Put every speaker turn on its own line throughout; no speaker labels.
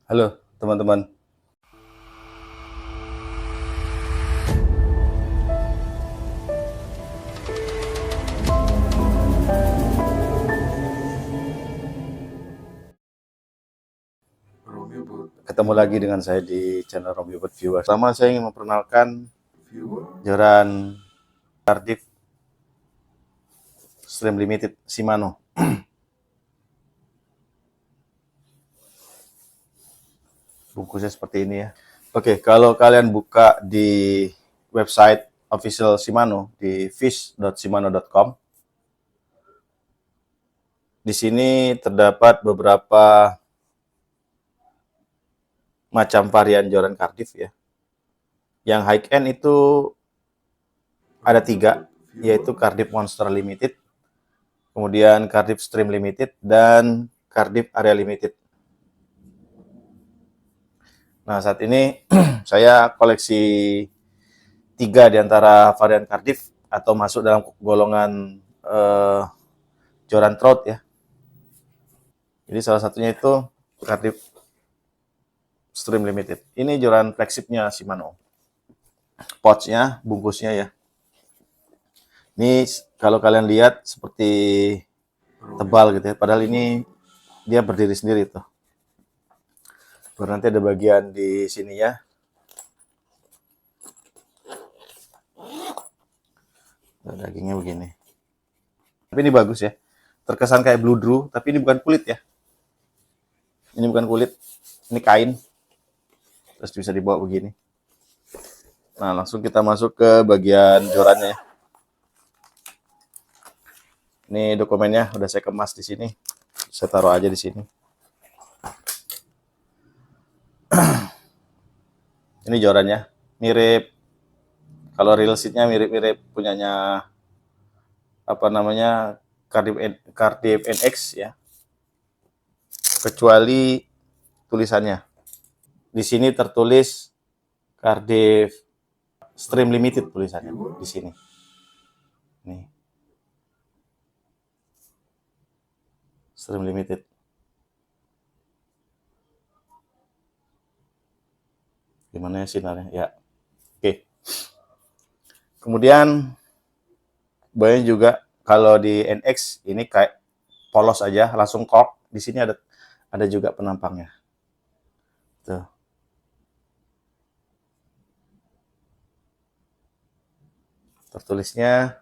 Halo teman-teman, ketemu lagi dengan saya di channel Romeo Bot Viewer. Pertama saya ingin memperkenalkan Joran Cardiff Stream Limited Shimano. Bungkusnya seperti ini ya. Oke, kalau kalian buka di website official Shimano di fish.shimano.com, di sini terdapat beberapa macam varian Joran Cardiff ya. Yang high end itu ada 3, yaitu Cardiff Monster Limited, kemudian Cardiff Stream Limited, dan Cardiff Area Limited. Nah, saat ini saya koleksi 3 di antara varian Cardiff atau masuk dalam golongan Joran Trout ya. Jadi salah satunya itu Cardiff Stream Limited. Ini Joran flagshipnya Shimano. Pouchnya, bungkusnya ya. Ini kalau kalian lihat seperti tebal gitu ya. Padahal ini dia berdiri sendiri tuh. Baru nanti ada bagian di sininya. Dagingnya begini. Tapi ini bagus ya. Terkesan kayak blue drew, tapi ini bukan kulit ya. Ini bukan kulit, ini kain. Terus bisa dibawa begini. Nah, langsung kita masuk ke bagian jorannya. Ini dokumennya udah saya kemas di sini. Saya taruh aja di sini. Ini jorannya, mirip. Kalau real seatnya mirip-mirip punyanya apa namanya Cardiff NX ya. Kecuali tulisannya. Di sini tertulis Cardiff Stream Limited tulisannya di sini. Nih. Stream Limited. Gimana ya sinarnya? Ya. Oke. Kemudian banyak juga kalau di NX ini kayak polos aja, langsung cork. Di sini ada juga penampangnya. Tuh. Tertulisnya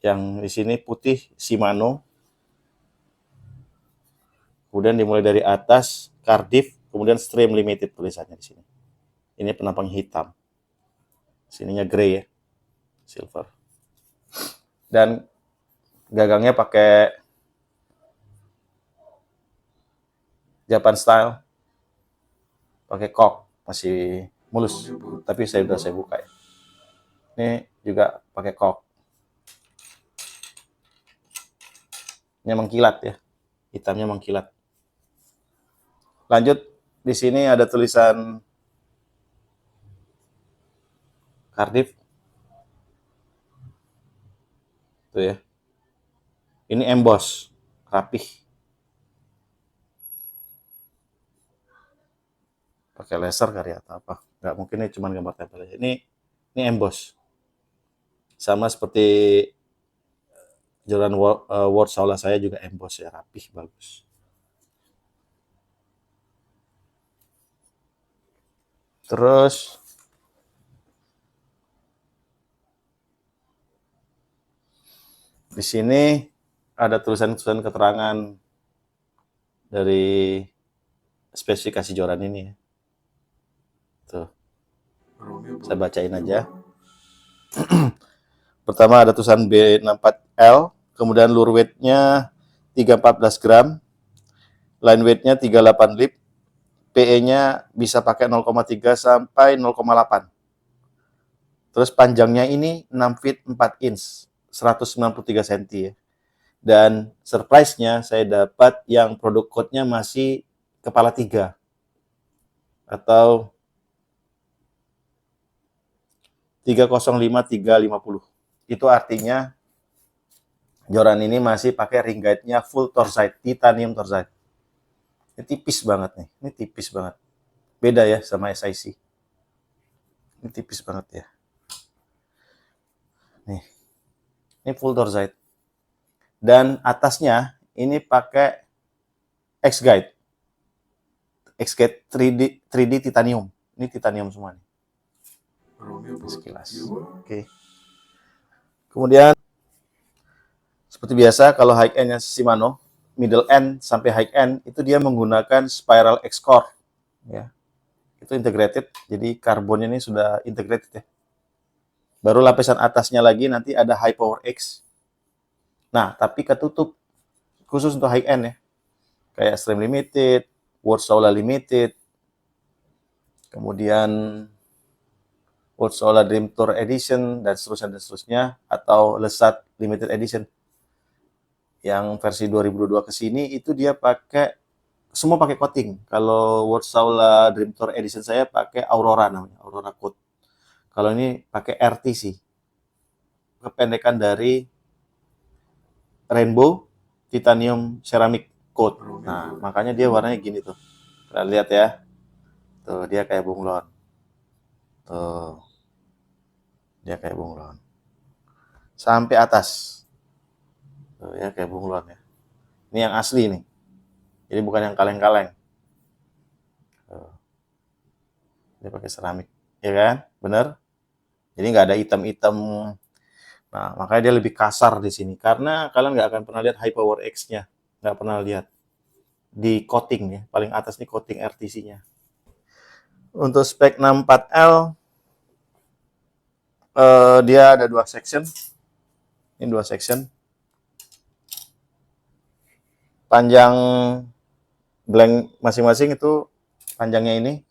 yang di sini putih Shimano. Kemudian dimulai dari atas Cardiff, kemudian Stream Limited tulisannya di sini. Ini penampang hitam. Sininya grey ya, silver. Dan gagangnya pakai Japan style, pakai cork, masih mulus. Tapi saya buka ya. Ini juga pakai cork. Ini mengkilat ya, hitamnya mengkilat. Lanjut, di sini ada tulisan Cardiff. Tuh ya. Ini emboss, rapih. Pakai laser kali atau apa? Nggak mungkin ini cuma gambar tempel aja. Ini emboss. Sama seperti Joran World Saula saya juga emboss ya, rapih, bagus. Terus di sini ada tulisan-tulisan keterangan dari spesifikasi joran ini ya. Tuh. Saya bacain aja. Pertama ada tulisan B64L, kemudian lure weight-nya 314 gram, line weight-nya 38 lip, PE-nya bisa pakai 0,3 sampai 0,8. Terus panjangnya ini 6 feet 4 inch, 193 cm ya. Dan surprise-nya saya dapat yang produk code-nya masih kepala 3 atau 305350. Itu artinya joran ini masih pakai ring guide-nya full torzite, titanium torzite. Ini tipis banget nih. Ini tipis banget. Beda ya sama SIC. Ini tipis banget ya. Nih. Ini full Torzite. Dan atasnya ini pakai X-Guide. X-Guide 3D titanium. Ini titanium semua nih. Sekilas. Oke. Kemudian seperti biasa kalau high end-nya Shimano, middle end sampai high end itu dia menggunakan spiral X-Core ya. Itu integrated. Jadi karbonnya ini sudah integrated ya. Baru lapisan atasnya lagi nanti ada high power X. Nah, tapi ketutup khusus untuk high end ya. Kayak Extreme Limited, World Solar Limited, kemudian World Solar Dream Tour Edition, dan seterusnya, atau Lesat Limited Edition. Yang versi 2022 ke sini itu dia pakai, semua pakai coating. Kalau World Solar Dream Tour Edition saya pakai Aurora namanya, Aurora Coat. Kalau ini pakai RTC, kependekan dari Rainbow Titanium Ceramic Coat. Nah, makanya dia warnanya gini tuh. Kita lihat ya. Tuh, dia kayak bunglon. Tuh. Dia kayak bunglon. Sampai atas. Tuh ya, kayak bunglon ya. Ini yang asli nih. Jadi bukan yang kaleng-kaleng. Tuh. Dia pakai seramik. Ya kan? Bener? Jadi nggak ada hitam-hitam. Nah, makanya dia lebih kasar di sini. Karena kalian nggak akan pernah lihat high power X-nya. Nggak pernah lihat. Di coating ya. Paling atas nih coating RTC-nya. Untuk spek 64L, dia ada 2 section. Ini 2 section. Panjang blank masing-masing itu panjangnya ini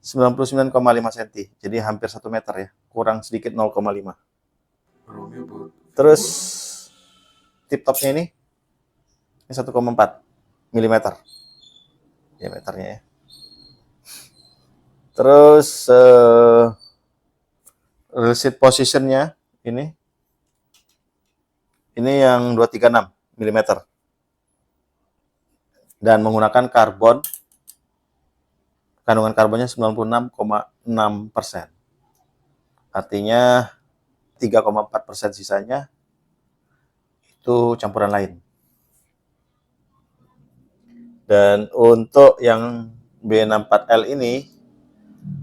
99,5 cm. Jadi hampir 1 meter ya. Kurang sedikit 0,5. Terus tip topnya ini 1,4 mm. Diameternya ya. Terus receipt positionnya ini yang 236 mm. Dan menggunakan karbon, kandungan karbonnya 96,6%. Artinya 3,4% sisanya itu campuran lain. Dan untuk yang B64L ini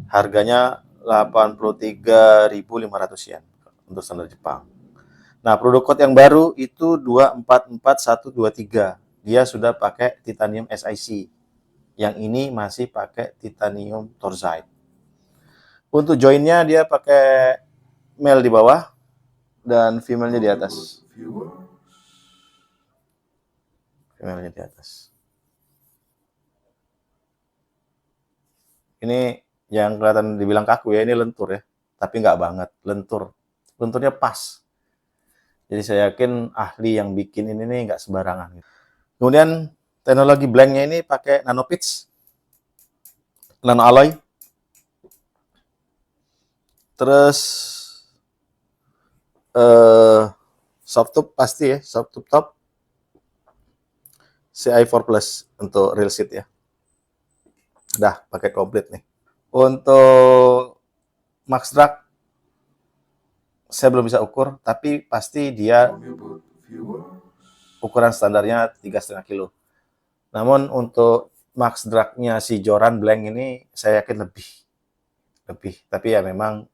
harganya 83.500 yen untuk standar Jepang. Nah, produk code yang baru itu 244123. Dia sudah pakai titanium SIC. Yang ini masih pakai titanium Torzite. Untuk joinnya dia pakai male di bawah dan female-nya di atas. Female-nya di atas. Ini yang kelihatan dibilang kaku ya, ini lentur ya. Tapi nggak banget, lentur. Lenturnya pas. Jadi saya yakin ahli yang bikin ini nih nggak sembarangan. Kemudian teknologi blanknya ini pakai nano pitch, nano alloy. Terus soft tube pasti ya, soft tube top. CI4 Plus untuk real seat ya. Udah pakai komplit nih. Untuk max drag saya belum bisa ukur, tapi pasti dia ukuran standarnya 3,5 kilo. Namun untuk max drag-nya si Joran Blank ini saya yakin lebih. Tapi ya memang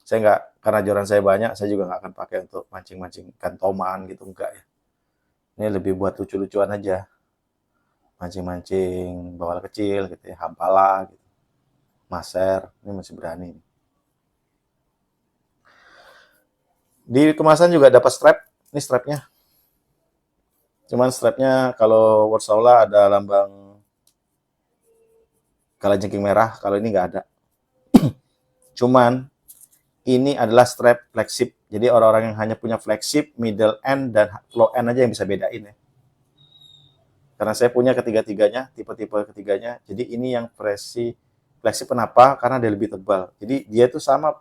saya nggak, karena joran saya banyak, saya juga nggak akan pakai untuk mancing-mancing ikan toman gitu, enggak ya. Ini lebih buat lucu-lucuan aja. Mancing-mancing bawal kecil gitu ya, hampala gitu. Maser, ini masih berani. Di kemasan juga dapat strap. Ini strapnya. Cuman strapnya kalau World Solar ada lambang kalajengking merah, kalau ini nggak ada. Cuman ini adalah strap flagship. Jadi orang-orang yang hanya punya flagship, middle end, dan low end aja yang bisa bedain ya. Karena saya punya ketiga-tiganya, tipe-tipe ketiganya. Jadi ini yang versi flagship. Kenapa? Karena dia lebih tebal. Jadi dia itu sama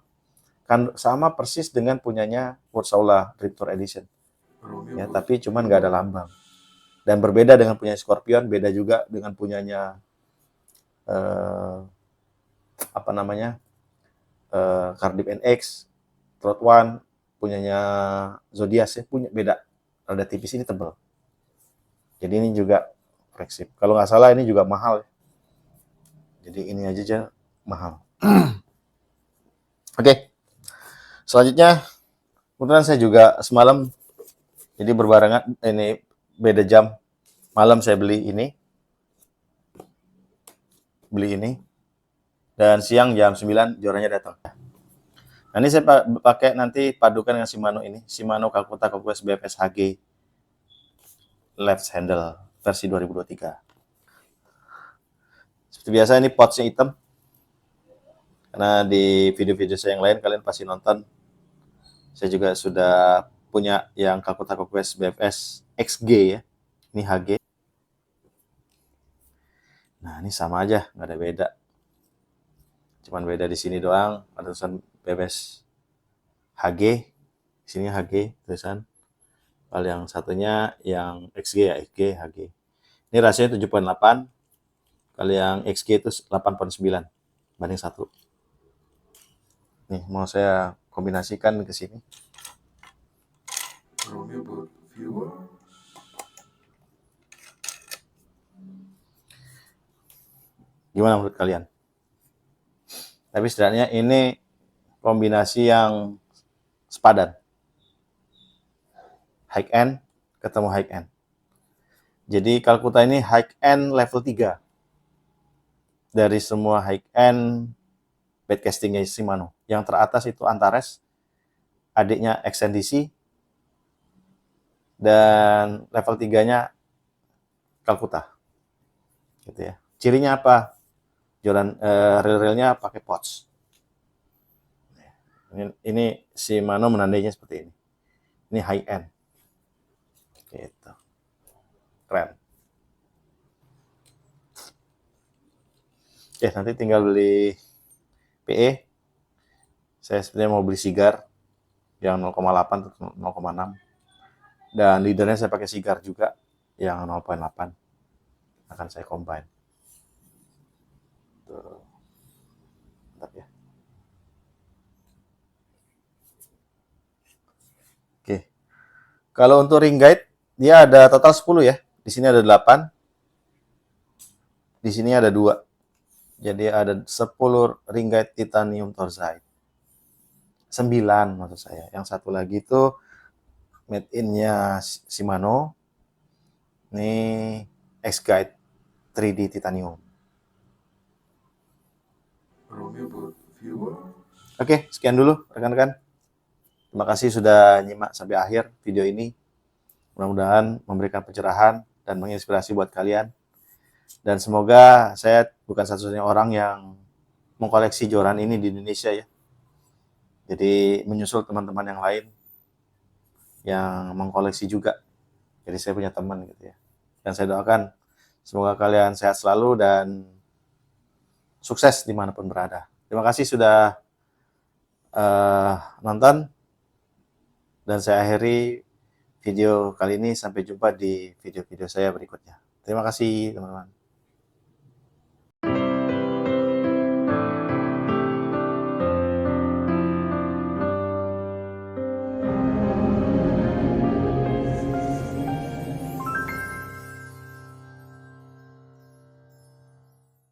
persis dengan punyanya World Solar Dream Tour Edition. Ya, tapi cuman nggak ada lambang. Dan berbeda dengan punya Scorpion, beda juga dengan punyanya apa namanya Cardiff NX, Trot One, punyanya Zodiac ya, punya beda. Rada tipis, ini tebal. Jadi ini juga fleksib. Kalau nggak salah ini juga mahal. Jadi ini aja mahal. Oke, selanjutnya kebetulan saya juga semalam, jadi berbarengan, ini beda jam. Malam saya beli ini, dan siang jam 9 juaranya datang. Nah, ini saya pakai nanti padukan dengan Shimano ini, Shimano Calcutta Conquest BFS HG left handle versi 2023. Seperti biasa ini potsnya hitam, karena di video-video saya yang lain kalian pasti nonton. Saya juga sudah punya yang Calcutta Conquest BFS XG ya, ini HG. Nah ini sama aja, nggak ada beda. Cuman beda di sini doang, ada tulisan BFS HG, di sini HG tulisan. Kalau yang satunya yang XG ya, XG, HG. Ini rasionya 7.8, kalau yang XG itu 8.9 banding 1. Nih, mau saya kombinasikan ke sini. Gimana menurut kalian? Tapi setidaknya ini kombinasi yang sepadan. High end ketemu high end. Jadi Calcutta ini high end level 3. Dari semua high end baitcastingnya Shimano. Yang teratas itu Antares, adiknya XNDC, dan level 3-nya Calcutta. Gitu ya. Cirinya apa? Reel-reelnya pakai pots. Ini Shimano menandainya seperti ini. Ini high end. Gitu. Keren. Nanti tinggal beli PE. Saya sebenarnya mau beli Cigar yang 0,8 atau 0,6. Dan leadernya saya pakai Cigar juga yang 0,8. Akan saya combine. Tuh. Mantap ya. Oke. Kalau untuk ring guide, dia ada total 10 ya. Di sini ada 8. Di sini ada 2. Jadi ada 10 ring guide titanium torzite. 9 maksud saya. Yang satu lagi itu made in-nya Shimano. Ini X-Guide 3D titanium. Oke, sekian dulu rekan-rekan. Terima kasih sudah nyimak sampai akhir video ini. Mudah-mudahan memberikan pencerahan dan menginspirasi buat kalian. Dan semoga saya bukan satu-satunya orang yang mengkoleksi joran ini di Indonesia ya. Jadi menyusul teman-teman yang lain yang mengkoleksi juga. Jadi saya punya teman gitu ya. Dan saya doakan semoga kalian sehat selalu dan sukses dimanapun berada. Terima kasih sudah nonton. Dan saya akhiri video kali ini. Sampai jumpa di video-video saya berikutnya. Terima kasih teman-teman.